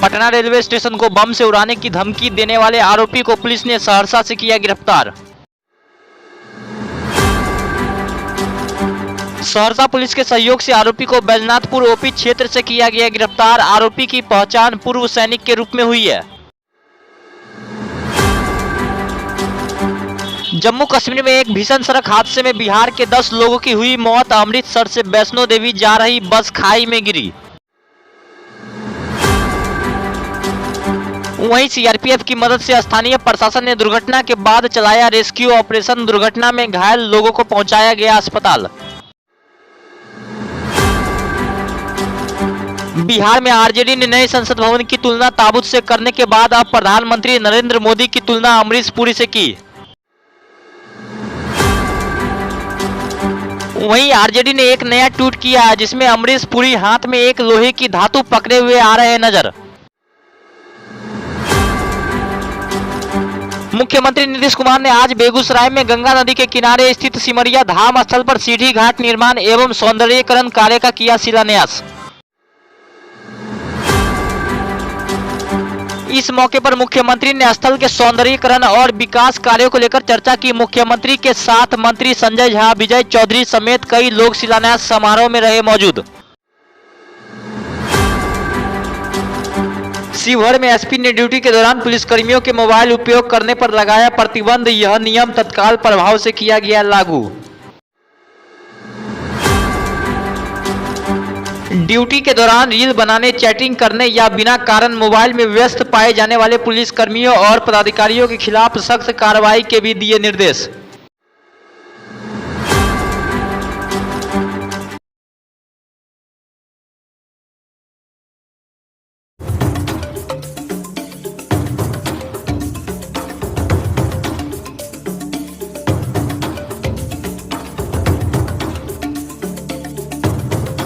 Patna railway station को बम से उड़ाने की धमकी देने वाले आरोपी को पुलिस ने सहरसा से किया गिरफ्तार। सहरसा पुलिस के सहयोग से आरोपी को बैजनाथपुर ओपी क्षेत्र से किया गया गिरफ्तार। आरोपी की पहचान पूर्व सैनिक के रूप में हुई है। जम्मू कश्मीर में एक भीषण सड़क हादसे में बिहार के 10 लोगों की हुई मौत। अमृतसर से वैष्णो देवी जा रही बस खाई में गिरी। वहीं सीआरपीएफ की मदद से स्थानीय प्रशासन ने दुर्घटना के बाद चलाया रेस्क्यू ऑपरेशन। दुर्घटना में घायल लोगों को पहुंचाया गया अस्पताल। बिहार में आरजेडी ने नए संसद भवन की तुलना ताबूत से करने के बाद अब प्रधानमंत्री नरेंद्र मोदी की तुलना अमरीश पुरी से की। वहीं आरजेडी ने एक नया ट्वीट किया है जिसमें अमरीश पुरी हाथ में एक लोहे की धातु पकड़े हुए आ रहे नजर। मुख्यमंत्री नीतीश कुमार ने आज बेगूसराय में गंगा नदी के किनारे स्थित सिमरिया धाम स्थल पर सीढ़ी घाट निर्माण एवं सौंदर्यीकरण कार्य का किया शिलान्यास। इस मौके पर मुख्यमंत्री ने स्थल के सौंदर्यीकरण और विकास कार्यों को लेकर चर्चा की। मुख्यमंत्री के साथ मंत्री संजय झा, विजय चौधरी समेत कई लोग शिलान्यास समारोह में रहे मौजूद। शिवहर में एसपी ने ड्यूटी के दौरान पुलिसकर्मियों के मोबाइल उपयोग करने पर लगाया प्रतिबंध। यह नियम तत्काल प्रभाव से किया गया लागू। ड्यूटी के दौरान रील बनाने, चैटिंग करने या बिना कारण मोबाइल में व्यस्त पाए जाने वाले पुलिसकर्मियों और पदाधिकारियों के खिलाफ सख्त कार्रवाई के भी दिए निर्देश।